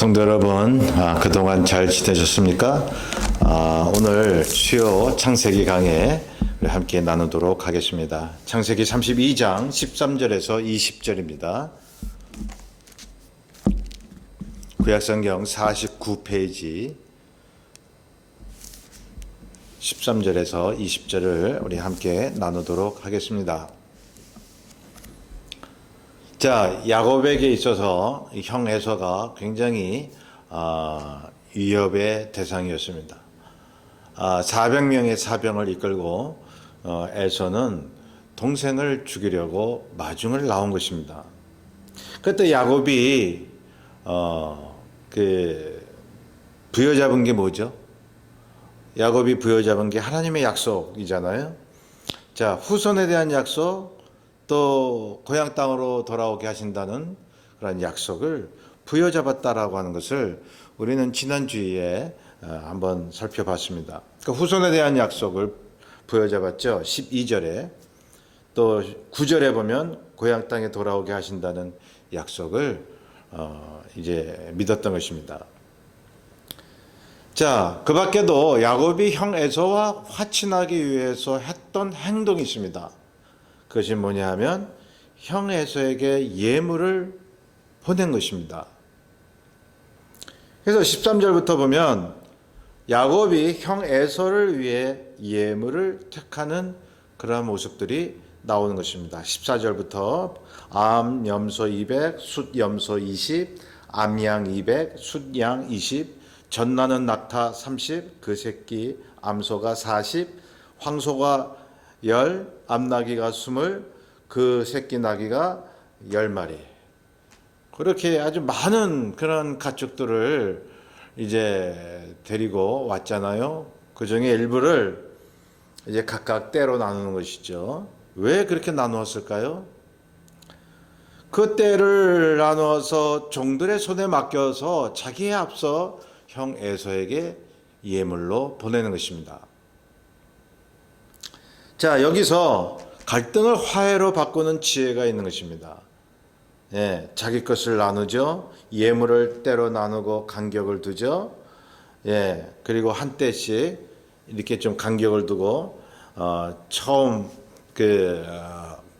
성도 여러분, 그동안 잘 지내셨습니까? 오늘 수요 창세기 강해 함께 나누도록 하겠습니다. 창세기 32장 13절에서 20절입니다. 구약성경 49페이지 13절에서 20절을 우리 함께 나누도록 하겠습니다. 자, 야곱에게 있어서 형 에서가 굉장히 위협의 대상이었습니다. 400명의 사병을 이끌고 에서는 동생을 죽이려고 마중을 나온 것입니다. 그때 야곱이 부여잡은 게 뭐죠? 야곱이 부여잡은 게 하나님의 약속이잖아요. 자, 후손에 대한 약속, 또 고향 땅으로 돌아오게 하신다는 그런 약속을 부여잡았다라고 하는 것을 우리는 지난주에 한번 살펴봤습니다. 그 후손에 대한 약속을 부여잡았죠. 12절에 또 9절에 보면 고향 땅에 돌아오게 하신다는 약속을 이제 믿었던 것입니다. 자, 그 밖에도 야곱이 형 에서와 화친하기 위해서 했던 행동이 있습니다. 그것이 뭐냐 하면 형 에서에게 예물을 보낸 것입니다. 그래서 13절부터 보면 야곱이 형 에서를 위해 예물을 택하는 그러한 모습들이 나오는 것입니다. 14절부터 암 염소 200, 숫 염소 20, 암양 200, 숫양 20, 젖나는 낙타 30, 그 새끼 암소가 40, 황소가 10, 암나귀가 20, 그 새끼 나귀가 10마리. 그렇게 아주 많은 그런 가축들을 이제 데리고 왔잖아요. 그 중에 일부를 이제 각각 떼로 나누는 것이죠. 왜 그렇게 나누었을까요? 그 떼를 나누어서 종들의 손에 맡겨서 자기에 앞서 형 에서에게 예물로 보내는 것입니다. 자, 여기서 갈등을 화해로 바꾸는 지혜가 있는 것입니다. 예, 자기 것을 나누죠. 예물을 때로 나누고 간격을 두죠. 예, 그리고 한 때씩 이렇게 좀 간격을 두고 처음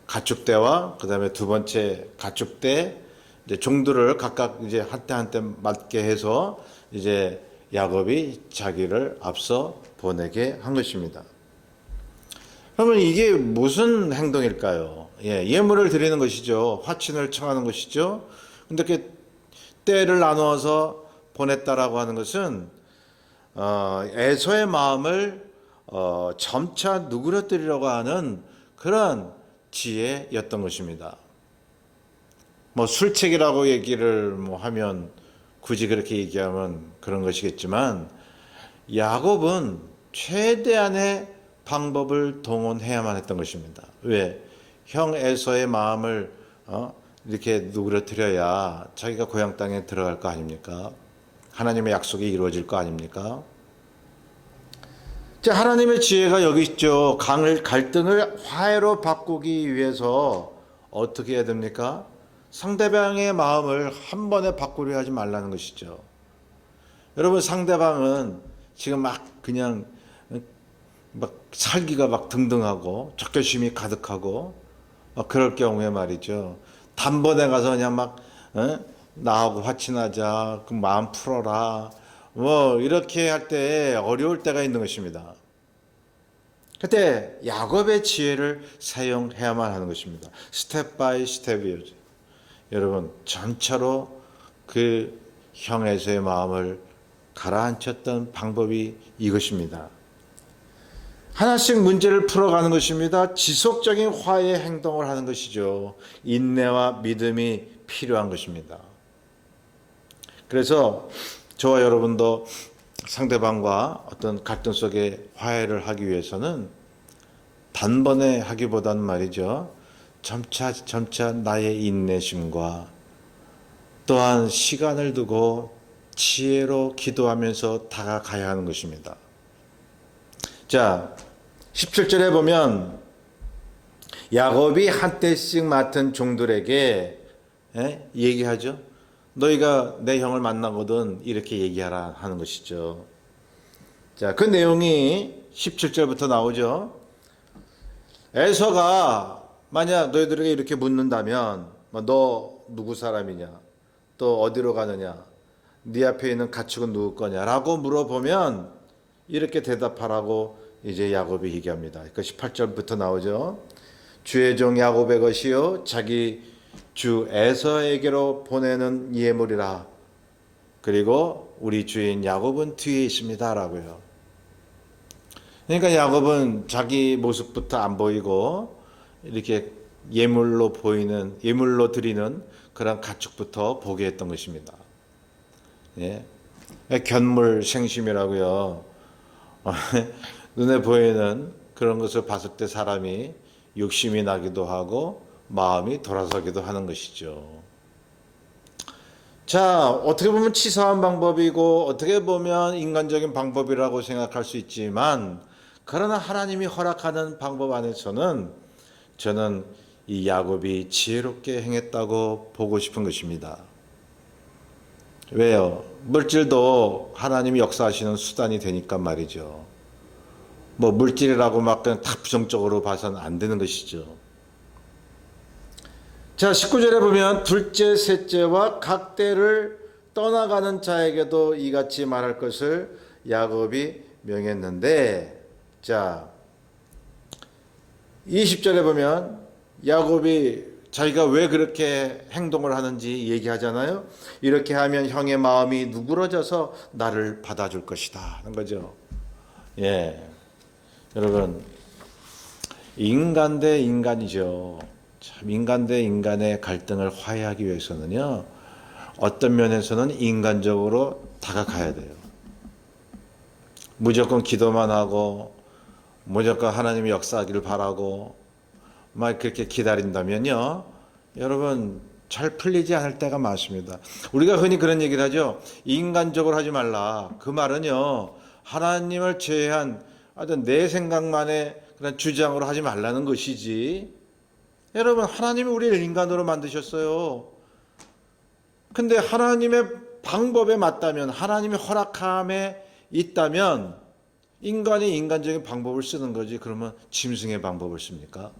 가축 때와 그다음에 두 번째 가축 때 이제 종들을 각각 이제 한 때 한 때 맞게 해서 이제 야곱이 자기를 앞서 보내게 한 것입니다. 그러면 이게 무슨 행동일까요? 예, 예물을 드리는 것이죠. 화친을 청하는 것이죠. 근데 그 때를 나누어서 보냈다라고 하는 것은 에서의 마음을 점차 누그러뜨리려고 하는 그런 지혜였던 것입니다. 뭐 술책이라고 얘기를 하면 굳이 그렇게 얘기하면 그런 것이겠지만 야곱은 최대한의 방법을 동원해야만 했던 것입니다. 왜? 형 에서의 마음을 이렇게 누그러뜨려야 자기가 고향 땅에 들어갈 거 아닙니까? 하나님의 약속이 이루어질 거 아닙니까? 자, 하나님의 지혜가 여기 있죠. 갈등을 화해로 바꾸기 위해서 어떻게 해야 됩니까? 상대방의 마음을 한 번에 바꾸려 하지 말라는 것이죠. 여러분, 상대방은 지금 그냥 살기가 등등하고 적개심이 가득하고 그럴 경우에 말이죠. 단번에 가서 그냥 나하고 화친하자, 그 마음 풀어라, 이렇게 할 때 어려울 때가 있는 것입니다. 그때 야곱의 지혜를 사용해야만 하는 것입니다. 스텝 바이 스텝이에요. 여러분, 전차로 그 형 에서의 마음을 가라앉혔던 방법이 이것입니다. 하나씩 문제를 풀어가는 것입니다. 지속적인 화해 행동을 하는 것이죠. 인내와 믿음이 필요한 것입니다. 그래서 저와 여러분도 상대방과 어떤 갈등 속에 화해를 하기 위해서는 단번에 하기보다는 말이죠. 점차 나의 인내심과 또한 시간을 두고 지혜로 기도하면서 다가가야 하는 것입니다. 자, 17절에 보면 야곱이 한 때씩 맡은 종들에게 얘기하죠. 너희가 내 형을 만나거든 이렇게 얘기하라 하는 것이죠. 자, 그 내용이 17절부터 나오죠. 에서가 만약 너희들에게 이렇게 묻는다면 너 누구 사람이냐? 또 어디로 가느냐? 네 앞에 있는 가축은 누구 거냐? 라고 물어보면 이렇게 대답하라고 이제 야곱이 얘기합니다. 그 18절부터 나오죠. 주의 종 야곱의 것이요 자기 주 에서에게로 보내는 예물이라. 그리고 우리 주인 야곱은 뒤에 있습니다 라고요. 그러니까 야곱은 자기 모습부터 안 보이고 이렇게 예물로 드리는 그런 가축부터 보게 했던 것입니다. 예. 견물생심이라고요. 눈에 보이는 그런 것을 봤을 때 사람이 욕심이 나기도 하고 마음이 돌아서기도 하는 것이죠. 자, 어떻게 보면 치사한 방법이고 어떻게 보면 인간적인 방법이라고 생각할 수 있지만 그러나 하나님이 허락하는 방법 안에서는 저는 이 야곱이 지혜롭게 행했다고 보고 싶은 것입니다. 왜요? 물질도 하나님이 역사하시는 수단이 되니까 말이죠. 뭐 물질이라고 막 그냥 다 부정적으로 봐서는 안 되는 것이죠. 자, 19절에 보면 둘째, 셋째와 각 때를 떠나가는 자에게도 이같이 말할 것을 야곱이 명했는데, 자 20절에 보면 야곱이 자기가 왜 그렇게 행동을 하는지 얘기하잖아요. 이렇게 하면 형의 마음이 누그러져서 나를 받아줄 것이다 하는 거죠. 예, 여러분 인간 대 인간이죠. 참 인간 대 인간의 갈등을 화해하기 위해서는요 어떤 면에서는 인간적으로 다가가야 돼요. 무조건 기도만 하고 무조건 하나님이 역사하기를 바라고 막 그렇게 기다린다면요 여러분 잘 풀리지 않을 때가 많습니다. 우리가 흔히 그런 얘기를 하죠. 인간적으로 하지 말라. 그 말은요 하나님을 제외한 어떤 내 생각만의 그런 주장으로 하지 말라는 것이지, 여러분 하나님이 우리를 인간으로 만드셨어요. 근데 하나님의 방법에 맞다면, 하나님의 허락함에 있다면 인간이 인간적인 방법을 쓰는 거지 그러면 짐승의 방법을 씁니까?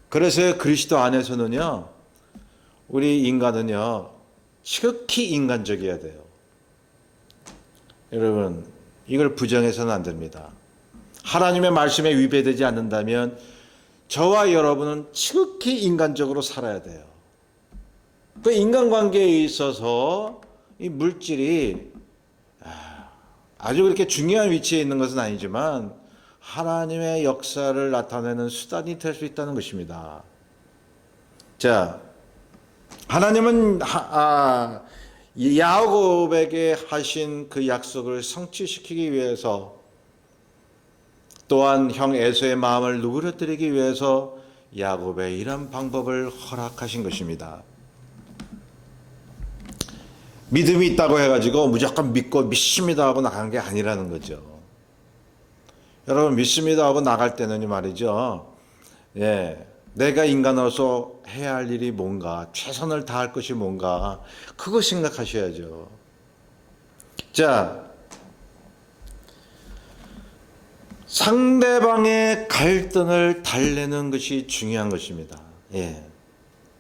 그래서 그리스도 안에서는요 우리 인간은요 지극히 인간적이어야 돼요. 여러분 이걸 부정해서는 안 됩니다. 하나님의 말씀에 위배되지 않는다면 저와 여러분은 지극히 인간적으로 살아야 돼요. 그 인간관계에 있어서 이 물질이 아주 그렇게 중요한 위치에 있는 것은 아니지만 하나님의 역사를 나타내는 수단이 될 수 있다는 것입니다. 자, 하나님은 야곱에게 하신 그 약속을 성취시키기 위해서, 또한 형 에서의 마음을 누그러뜨리기 위해서 야곱의 이런 방법을 허락하신 것입니다. 믿음이 있다고 해가지고 무조건 믿고 믿습니다 하고 나간 게 아니라는 거죠. 여러분 믿습니다 하고 나갈 때는 말이죠. 예, 내가 인간으로서 해야 할 일이 뭔가, 최선을 다할 것이 뭔가, 그거 생각하셔야죠. 자, 상대방의 갈등을 달래는 것이 중요한 것입니다. 예,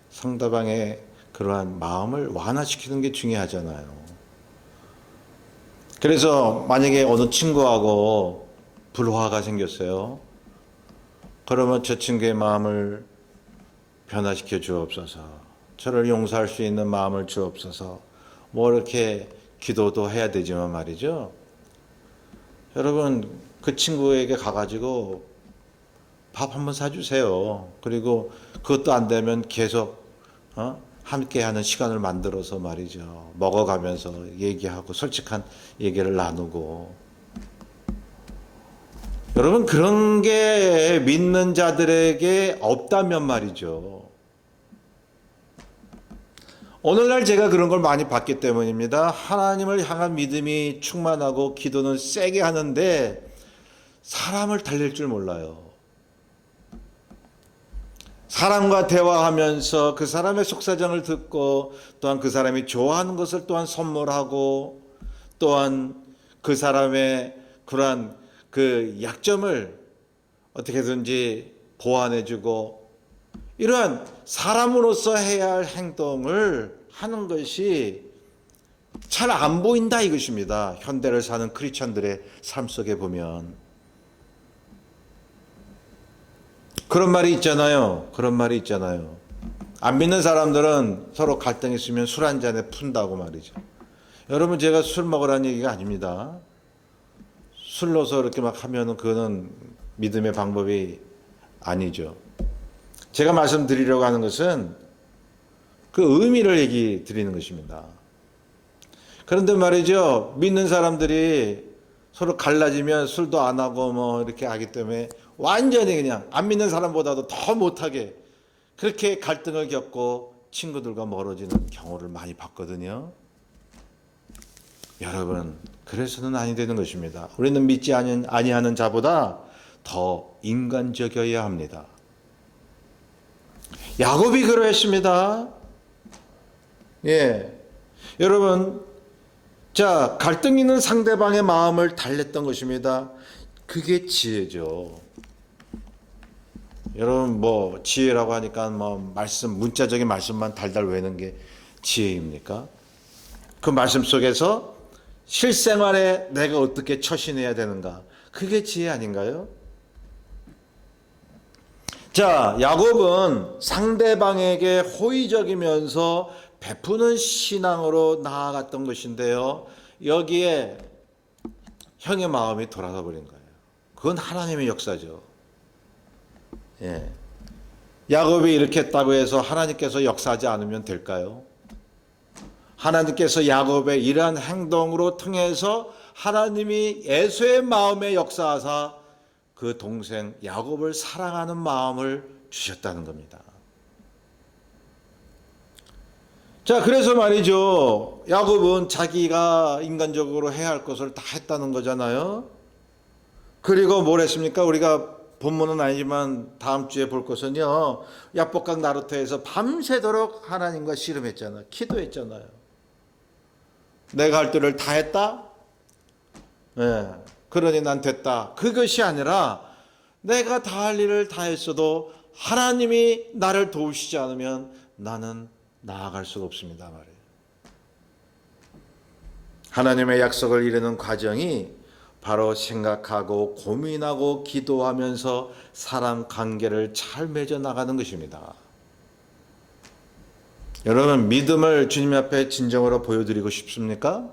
상대방의 그러한 마음을 완화시키는 게 중요하잖아요. 그래서 만약에 어느 친구하고 불화가 생겼어요. 그러면 저 친구의 마음을 변화시켜 주옵소서. 저를 용서할 수 있는 마음을 주옵소서. 뭐 이렇게 기도도 해야 되지만 말이죠. 여러분 그 친구에게 가가지고 밥 한번 사주세요. 그리고 그것도 안 되면 계속 함께하는 시간을 만들어서 말이죠. 먹어가면서 얘기하고 솔직한 얘기를 나누고. 여러분 그런 게 믿는 자들에게 없다면 말이죠. 오늘날 제가 그런 걸 많이 봤기 때문입니다. 하나님을 향한 믿음이 충만하고 기도는 세게 하는데 사람을 달랠 줄 몰라요. 사람과 대화하면서 그 사람의 속사정을 듣고 또한 그 사람이 좋아하는 것을 또한 선물하고 또한 그 사람의 그러한 그 약점을 어떻게든지 보완해주고 이러한 사람으로서 해야 할 행동을 하는 것이 잘 안 보인다 이것입니다. 현대를 사는 크리스천들의 삶 속에 보면 그런 말이 있잖아요. 그런 말이 있잖아요. 안 믿는 사람들은 서로 갈등이 있으면 술 한 잔에 푼다고 말이죠. 여러분 제가 술 먹으라는 얘기가 아닙니다. 술로서 이렇게 막 하면은 그거는 믿음의 방법이 아니죠. 제가 말씀드리려고 하는 것은 그 의미를 얘기 드리는 것입니다. 그런데 말이죠. 믿는 사람들이 서로 갈라지면 술도 안 하고 뭐 이렇게 하기 때문에 완전히 그냥 안 믿는 사람보다도 더 못하게 그렇게 갈등을 겪고 친구들과 멀어지는 경우를 많이 봤거든요. 여러분, 그래서는 아니 되는 것입니다. 우리는 믿지 아니하는 자보다 더 인간적이어야 합니다. 야곱이 그러했습니다. 예. 여러분, 자, 갈등 있는 상대방의 마음을 달랬던 것입니다. 그게 지혜죠. 여러분, 뭐, 지혜라고 하니까 뭐, 문자적인 말씀만 달달 외는 게 지혜입니까? 그 말씀 속에서 실생활에 내가 어떻게 처신해야 되는가? 그게 지혜 아닌가요? 자, 야곱은 상대방에게 호의적이면서 베푸는 신앙으로 나아갔던 것인데요. 여기에 형의 마음이 돌아가 버린 거예요. 그건 하나님의 역사죠. 예. 야곱이 이렇게 했다고 해서 하나님께서 역사하지 않으면 될까요? 하나님께서 야곱의 이러한 행동으로 통해서 하나님이 에서의 마음에 역사하사 그 동생 야곱을 사랑하는 마음을 주셨다는 겁니다. 자, 그래서 말이죠. 야곱은 자기가 인간적으로 해야 할 것을 다 했다는 거잖아요. 그리고 뭘 했습니까? 우리가 본문은 아니지만 다음 주에 볼 것은요. 야복강 나루터에서 밤새도록 하나님과 씨름했잖아요. 기도했잖아요. 내가 할 일을 다 했다? 네. 그러니 난 됐다. 그것이 아니라 내가 다 할 일을 다 했어도 하나님이 나를 도우시지 않으면 나는 나아갈 수가 없습니다 말이에요. 하나님의 약속을 이루는 과정이 바로 생각하고 고민하고 기도하면서 사람 관계를 잘 맺어 나가는 것입니다. 여러분, 믿음을 주님 앞에 진정으로 보여드리고 싶습니까?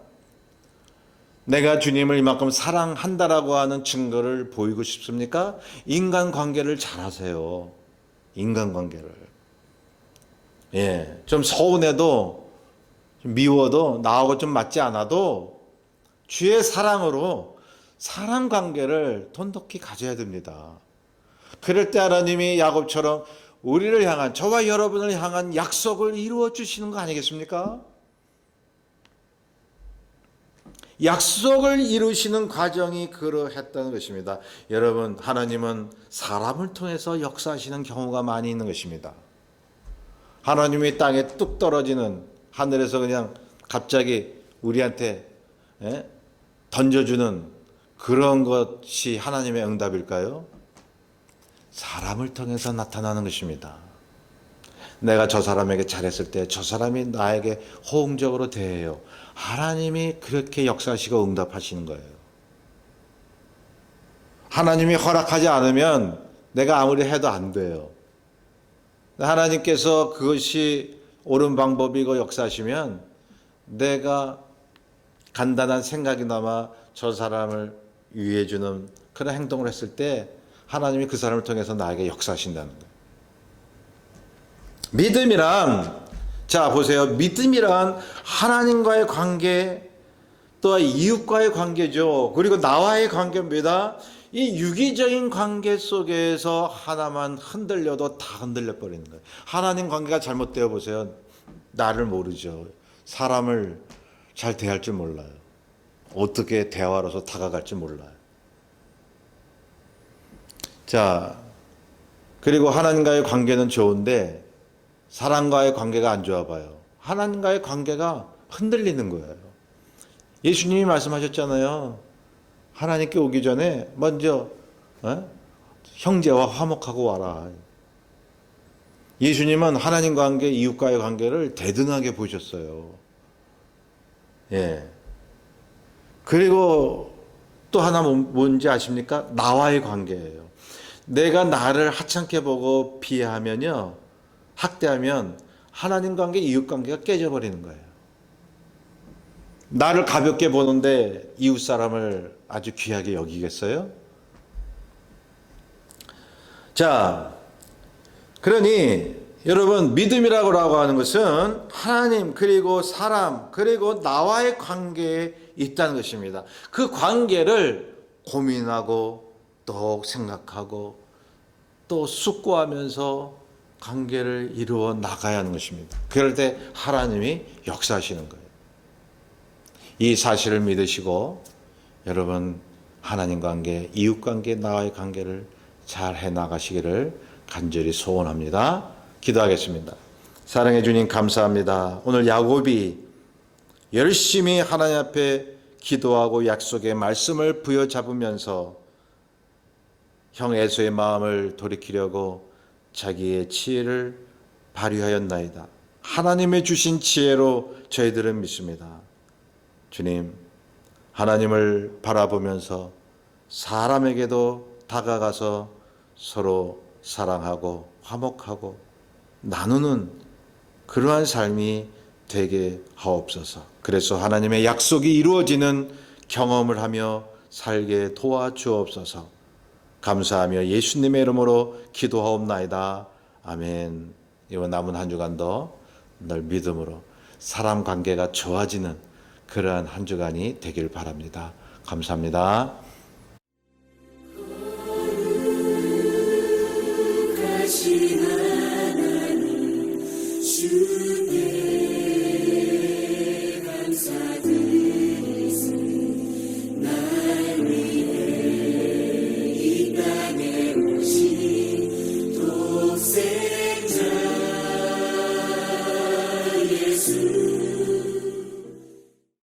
내가 주님을 이만큼 사랑한다라고 하는 증거를 보이고 싶습니까? 인간관계를 잘하세요. 인간관계를. 예, 좀 서운해도 미워도 나하고 좀 맞지 않아도 주의 사랑으로 사랑관계를 돈독히 가져야 됩니다. 그럴 때 하나님이 야곱처럼 우리를 향한, 저와 여러분을 향한 약속을 이루어 주시는 거 아니겠습니까? 약속을 이루시는 과정이 그러했다는 것입니다. 여러분, 하나님은 사람을 통해서 역사하시는 경우가 많이 있는 것입니다. 하나님이 땅에 뚝 떨어지는, 하늘에서 그냥 갑자기 우리한테 던져주는 그런 것이 하나님의 응답일까요? 사람을 통해서 나타나는 것입니다. 내가 저 사람에게 잘했을 때 저 사람이 나에게 호응적으로 대해요. 하나님이 그렇게 역사하시고 응답하시는 거예요. 하나님이 허락하지 않으면 내가 아무리 해도 안 돼요. 하나님께서 그것이 옳은 방법이고 역사하시면 내가 간단한 생각이나마 저 사람을 위해주는 그런 행동을 했을 때 하나님이 그 사람을 통해서 나에게 역사하신다는 거예요. 믿음이란, 자 보세요. 믿음이란 하나님과의 관계, 또 이웃과의 관계죠. 그리고 나와의 관계입니다. 이 유기적인 관계 속에서 하나만 흔들려도 다 흔들려 버리는 거예요. 하나님 관계가 잘못되어 보세요. 나를 모르죠. 사람을 잘 대할 줄 몰라요. 어떻게 대화로서 다가갈 줄 몰라요. 자, 그리고 하나님과의 관계는 좋은데 사람과의 관계가 안 좋아 봐요. 하나님과의 관계가 흔들리는 거예요. 예수님이 말씀하셨잖아요. 하나님께 오기 전에 먼저 형제와 화목하고 와라. 예수님은 하나님 관계, 이웃과의 관계를 대등하게 보셨어요. 예. 그리고 또 하나 뭔지 아십니까? 나와의 관계예요. 내가 나를 하찮게 보고 비하하면요, 학대하면 하나님 관계, 이웃 관계가 깨져버리는 거예요. 나를 가볍게 보는데 이웃 사람을 아주 귀하게 여기겠어요? 자, 그러니 여러분, 믿음이라고 하는 것은 하나님 그리고 사람 그리고 나와의 관계에 있다는 것입니다. 그 관계를 고민하고 또 생각하고 또 숙고하면서 관계를 이루어 나가야 하는 것입니다. 그럴 때 하나님이 역사하시는 거예요. 이 사실을 믿으시고 여러분, 하나님 관계, 이웃 관계, 나와의 관계를 잘 해나가시기를 간절히 소원합니다. 기도하겠습니다. 사랑해 주님 감사합니다. 오늘 야곱이 열심히 하나님 앞에 기도하고 약속의 말씀을 부여잡으면서 형 에서의 마음을 돌이키려고 자기의 지혜를 발휘하였나이다. 하나님의 주신 지혜로 저희들은 믿습니다. 주님, 하나님을 바라보면서 사람에게도 다가가서 서로 사랑하고 화목하고 나누는 그러한 삶이 되게 하옵소서. 그래서 하나님의 약속이 이루어지는 경험을 하며 살게 도와주옵소서. 감사하며 예수님의 이름으로 기도하옵나이다. 아멘. 이번 남은 한 주간도 늘 믿음으로 사람 관계가 좋아지는 그러한 한 주간이 되길 바랍니다. 감사합니다. 하나님 주